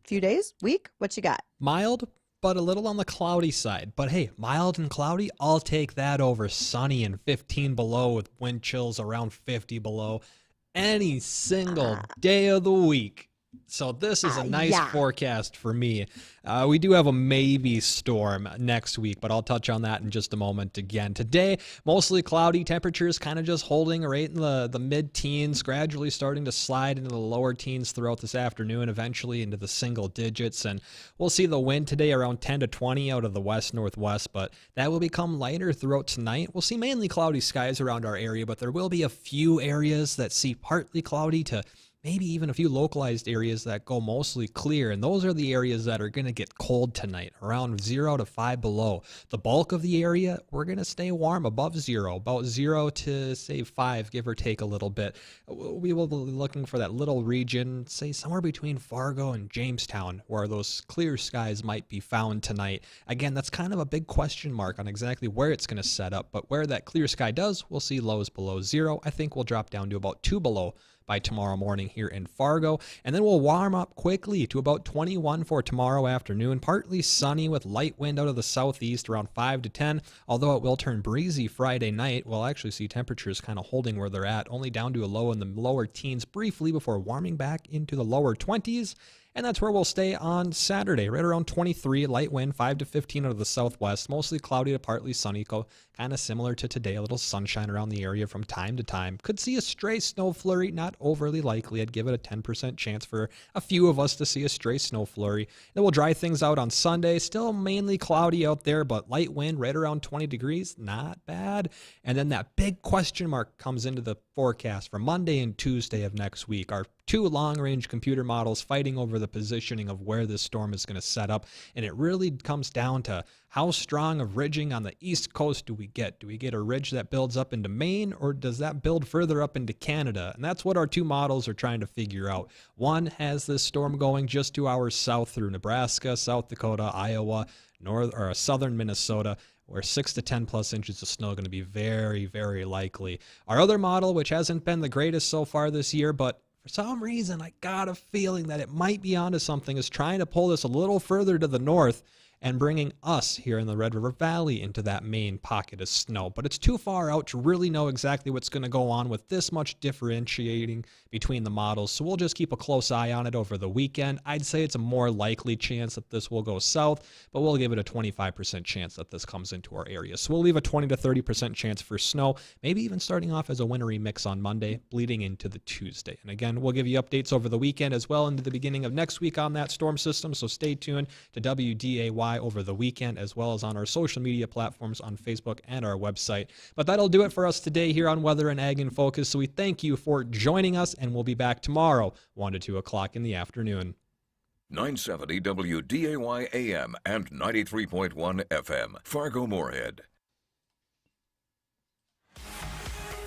few days, week. What you got?
Mild, but a little on the cloudy side. But hey, mild and cloudy, I'll take that over sunny and 15 below with wind chills around 50 below any single day of the week. So this is a nice forecast for me. We do have a maybe storm next week, but I'll touch on that in just a moment again. Today, mostly cloudy, temperatures kind of just holding right in the mid-teens, gradually starting to slide into the lower teens throughout this afternoon, eventually into the single digits. And we'll see the wind today around 10 to 20 out of the west-northwest, but that will become lighter throughout tonight. We'll see mainly cloudy skies around our area, but there will be a few areas that see partly cloudy to maybe even a few localized areas that go mostly clear, and those are the areas that are going to get cold tonight, around 0 to 5 below. The bulk of the area, we're going to stay warm above 0, about 0 to, say, 5, give or take a little bit. We will be looking for that little region, say, somewhere between Fargo and Jamestown, where those clear skies might be found tonight. Again, that's kind of a big question mark on exactly where it's going to set up, but where that clear sky does, we'll see lows below 0. I think we'll drop down to about 2 below by tomorrow morning here in Fargo, and then we'll warm up quickly to about 21 for tomorrow afternoon. Partly sunny with light wind out of the southeast around 5 to 10, although it will turn breezy Friday night. We'll actually see temperatures kind of holding where they're at, only down to a low in the lower teens briefly before warming back into the lower 20s. And that's where we'll stay on Saturday, right around 23, light wind, 5 to 15 out of the southwest, mostly cloudy to partly sunny, kind of similar to today, a little sunshine around the area from time to time. Could see a stray snow flurry, not overly likely. I'd give it a 10% chance for a few of us to see a stray snow flurry. Then we'll dry things out on Sunday, still mainly cloudy out there, but light wind right around 20 degrees, not bad. And then that big question mark comes into the forecast for Monday and Tuesday of next week. Our two long-range computer models fighting over the positioning of where this storm is going to set up, and it really comes down to how strong of ridging on the east coast do we get? Do we get a ridge that builds up into Maine, or does that build further up into Canada? And that's what our two models are trying to figure out. One has this storm going just 2 hours south through Nebraska, South Dakota, Iowa, southern Minnesota, where 6 to 10 plus inches of snow are going to be very, very likely. Our other model, which hasn't been the greatest so far this year, but for some reason I got a feeling that it might be onto something, is trying to pull this a little further to the north and bringing us here in the Red River Valley into that main pocket of snow. But it's too far out to really know exactly what's going to go on with this much differentiating between the models, so we'll just keep a close eye on it over the weekend. I'd say it's a more likely chance that this will go south, but we'll give it a 25% chance that this comes into our area. So we'll leave a 20 to 30% chance for snow, maybe even starting off as a wintry mix on Monday, bleeding into the Tuesday. And again, we'll give you updates over the weekend as well into the beginning of next week on that storm system, so stay tuned to WDAY over the weekend, as well as on our social media platforms on Facebook and our website. But that'll do it for us today here on Weather and Ag in Focus. So we thank you for joining us, and we'll be back tomorrow, 1 to 2 o'clock in the afternoon.
970 WDAY AM and 93.1 FM, Fargo-Moorhead.